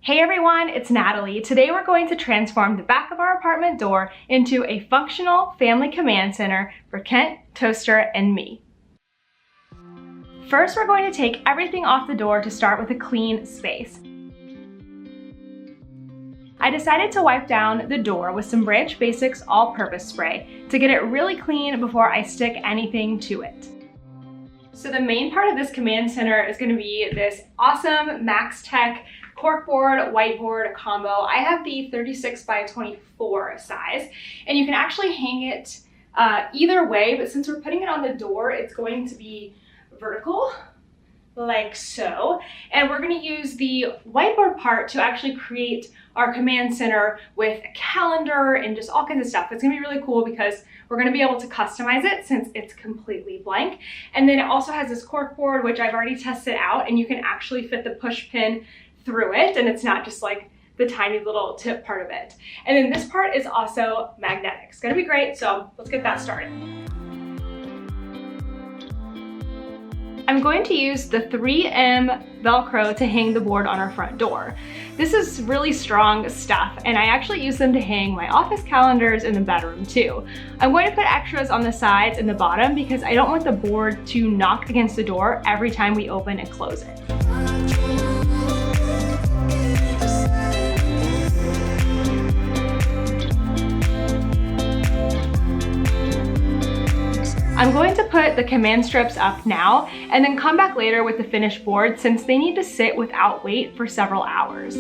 Hey everyone, it's Natalie. Today we're going to transform the back of our apartment door into a functional family command center for Kent, Toaster, and me. First, we're going to take everything off the door to start with a clean space. I decided to wipe down the door with some Branch Basics all-purpose spray to get it really clean before I stick anything to it. So the main part of this command center is going to be this awesome MaxTech corkboard whiteboard combo. I have the 36 by 24 size, and you can actually hang it either way, but since we're putting it on the door, it's going to be vertical, like so. And we're going to use the whiteboard part to actually create our command center with a calendar and just all kinds of stuff. It's going to be really cool because we're going to be able to customize it since it's completely blank. And then it also has this corkboard, which I've already tested out, and you can actually fit the push pin through it, and it's not just like the tiny little tip part of it. And then this part is also magnetic. It's gonna be great, so let's get that started. I'm going to use the 3M Velcro to hang the board on our front door. This is really strong stuff, and I actually use them to hang my office calendars in the bedroom too. I'm going to put extras on the sides and the bottom because I don't want the board to knock against the door every time we open and close it. I'm going to put the command strips up now and then come back later with the finished board since they need to sit without weight for several hours.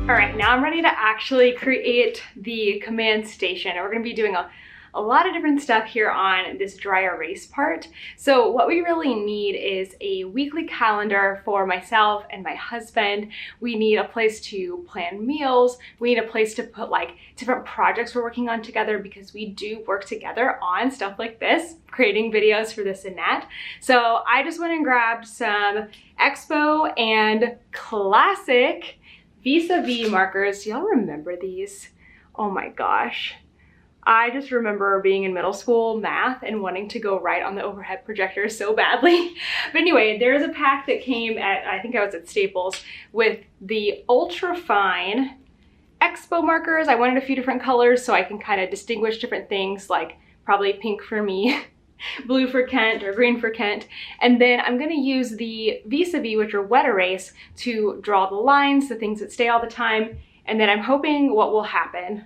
All right, now I'm ready to actually create the command station. And we're gonna be doing a lot of different stuff here on this dry erase part. So what we really need is a weekly calendar for myself and my husband. We need a place to plan meals. We need a place to put like different projects we're working on together because we do work together on stuff like this, creating videos for this and that. So I just went and grabbed some Expo and Classic Vis-a-Vis markers. Do y'all remember these? Oh my gosh. I just remember being in middle school math and wanting to go right on the overhead projector so badly. But anyway, there's a pack that came at, I think I was at Staples, with the ultra fine Expo markers. I wanted a few different colors so I can kind of distinguish different things, like probably pink for me, blue for Kent, or green for Kent. And then I'm gonna use the Vis-a-Vis, which are wet erase, to draw the lines, the things that stay all the time. And then I'm hoping what will happen,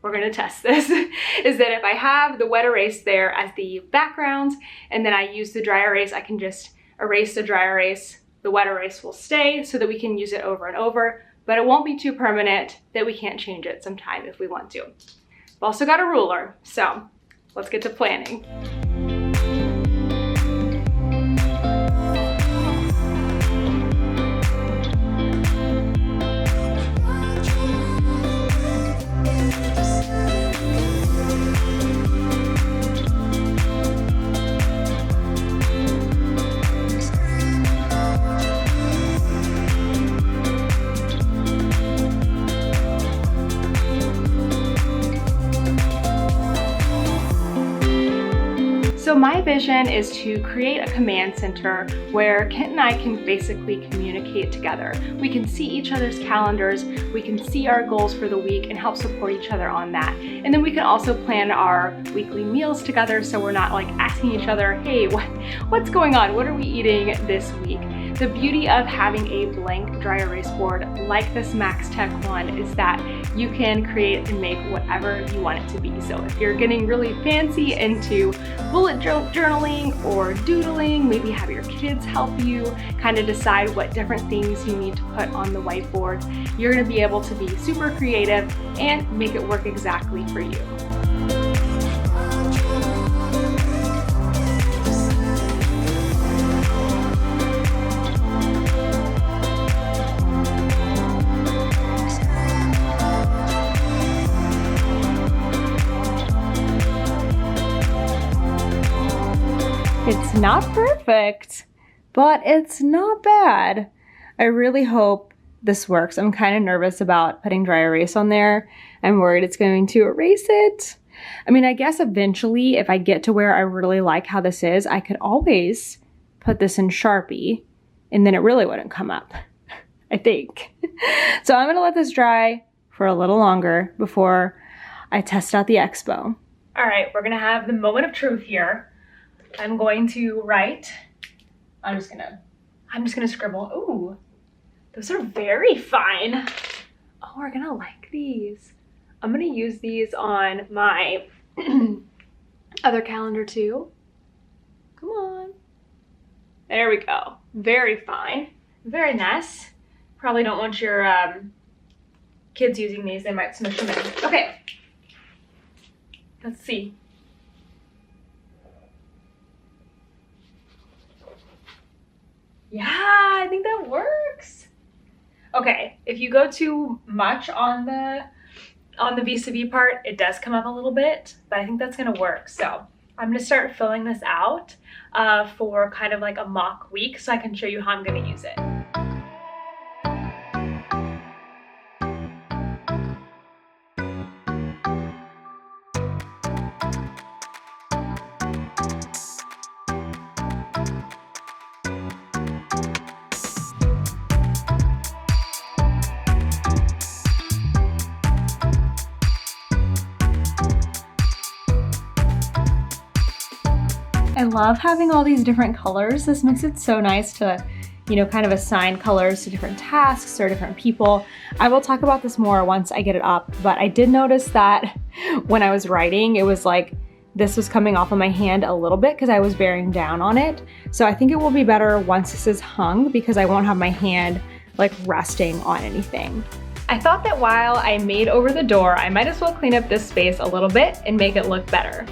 we're gonna test this, is that if I have the wet erase there as the background, and then I use the dry erase, I can just erase the dry erase, the wet erase will stay so that we can use it over and over, but it won't be too permanent that we can't change it sometime if we want to. I've also got a ruler, so let's get to planning. So my vision is to create a command center where Kent and I can basically communicate together. We can see each other's calendars, we can see our goals for the week and help support each other on that. And then we can also plan our weekly meals together so we're not like asking each other, hey, what's going on? What are we eating this week? The beauty of having a blank dry erase board like this MaxTech one is that you can create and make whatever you want it to be. So if you're getting really fancy into bullet journaling or doodling, maybe have your kids help you kind of decide what different things you need to put on the whiteboard, you're gonna be able to be super creative and make it work exactly for you. It's not perfect, but it's not bad. I really hope this works. I'm kind of nervous about putting dry erase on there. I'm worried it's going to erase it. I mean, I guess eventually if I get to where I really like how this is, I could always put this in Sharpie and then it really wouldn't come up, I think. So I'm gonna let this dry for a little longer before I test out the Expo. All right, we're gonna have the moment of truth here. I'm going to write. I'm just gonna scribble. Ooh, those are very fine. Oh, we're gonna like these. I'm gonna use these on my other calendar too. Come on. There we go. Very fine. Very nice. Probably don't want your kids using these. They might smush them in. Okay. Let's see. Yeah, I think that works. Okay, if you go too much on the vis-a-vis part, it does come up a little bit, but I think that's gonna work. So I'm gonna start filling this out for kind of like a mock week so I can show you how I'm gonna use it. I love having all these different colors. This makes it so nice to, you know, kind of assign colors to different tasks or different people. I will talk about this more once I get it up, but I did notice that when I was writing, it was like this was coming off of my hand a little bit because I was bearing down on it. So I think it will be better once this is hung because I won't have my hand like resting on anything. I thought that while I made over the door, I might as well clean up this space a little bit and make it look better.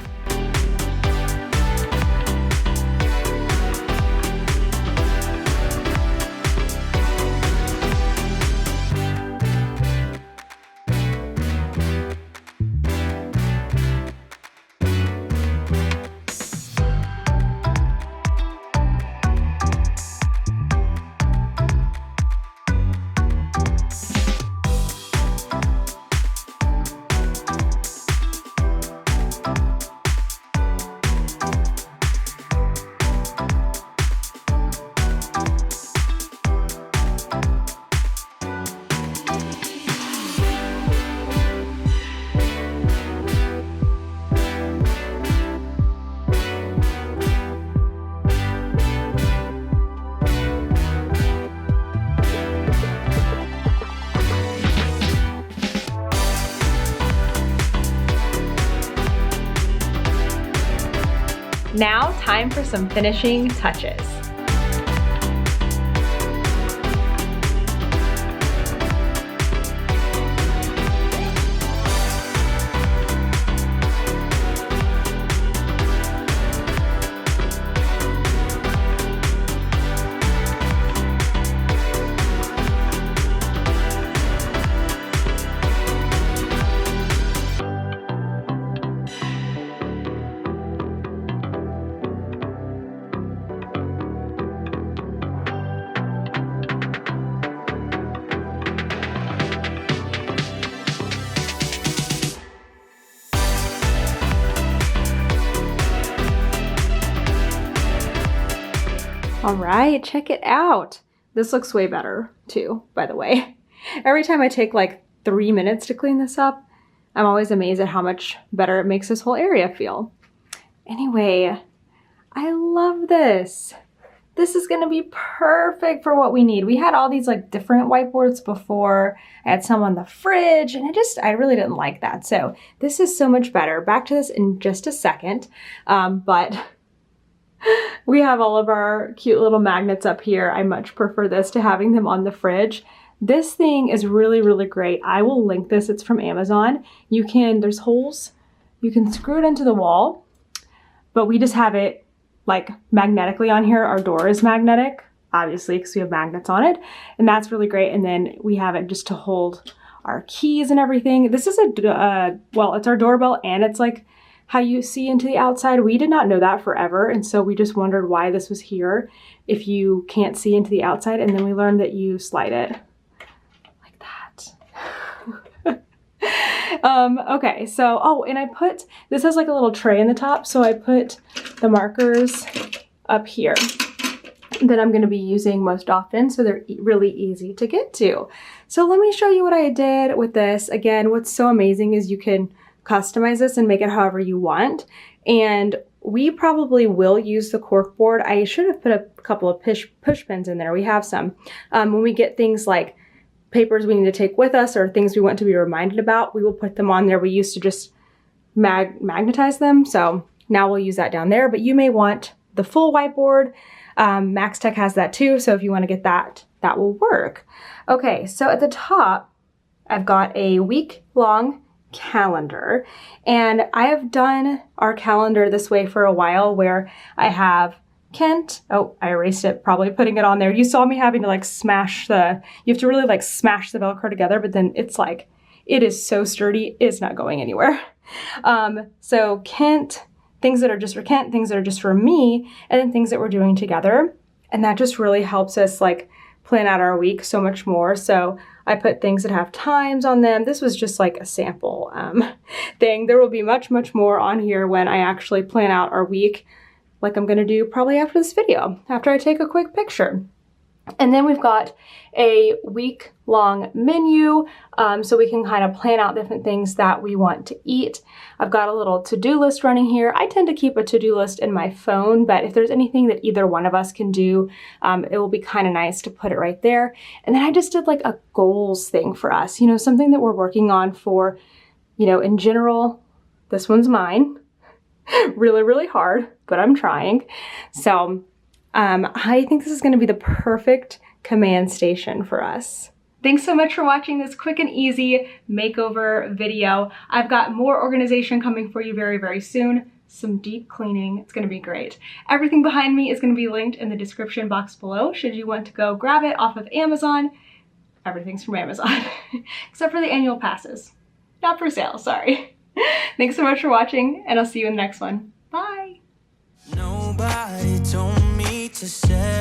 Now, time for some finishing touches. All right, check it out. This looks way better too, by the way. Every time I take like 3 minutes to clean this up, I'm always amazed at how much better it makes this whole area feel. Anyway, I love this. This is gonna be perfect for what we need. We had all these like different whiteboards before. I had some on the fridge and I really didn't like that. So this is so much better. Back to this in just a second, but we have all of our cute little magnets up here. I much prefer this to having them on the fridge. This thing is really, really great. I will link this, it's from Amazon. There's holes, you can screw it into the wall, but we just have it like magnetically on here. Our door is magnetic, obviously, because we have magnets on it, and that's really great. And then we have it just to hold our keys and everything. This is well, it's our doorbell and it's like how you see into the outside. We did not know that forever, and so we just wondered why this was here if you can't see into the outside, and then we learned that you slide it like that. Okay, so, oh, and I put, this has like a little tray in the top, so I put the markers up here that I'm going to be using most often, so they're really easy to get to. So let me show you what I did with this. Again, what's so amazing is you can customize this and make it however you want, and we probably will use the cork board. I should have put a couple of push pins in there. We have some. When we get things like papers we need to take with us or things we want to be reminded about, we will put them on there. We used to just magnetize them, so now we'll use that down there, but you may want the full whiteboard. MaxTech has that too, so if you want to get that, that will work. Okay, so at the top, I've got a week-long calendar, and I have done our calendar this way for a while, where I have Kent, oh, I erased it, probably putting it on there. You saw me having to like smash the, you have to really like smash the Velcro together, but then it's like, it is so sturdy, it's not going anywhere. So Kent, things that are just for Kent, things that are just for me, and then things that we're doing together. And that just really helps us like plan out our week so much more. So I put things that have times on them. This was just like a sample thing. There will be much, much more on here when I actually plan out our week, like I'm gonna do probably after this video, after I take a quick picture. And then we've got a week-long menu, so we can kind of plan out different things that we want to eat. I've got a little to-do list running here. I tend to keep a to-do list in my phone, but if there's anything that either one of us can do, it will be kind of nice to put it right there. And then I just did like a goals thing for us, you know, something that we're working on for, you know, in general. This one's mine. Really, really hard, but I'm trying. So I think this is going to be the perfect command station for us. Thanks so much for watching this quick and easy makeover video. I've got more organization coming for you very, very soon. Some deep cleaning. It's going to be great. Everything behind me is going to be linked in the description box below should you want to go grab it off of Amazon. Everything's from Amazon, except for the annual passes. Not for sale, sorry. Thanks so much for watching, and I'll see you in the next one. Bye! Nobody told me to say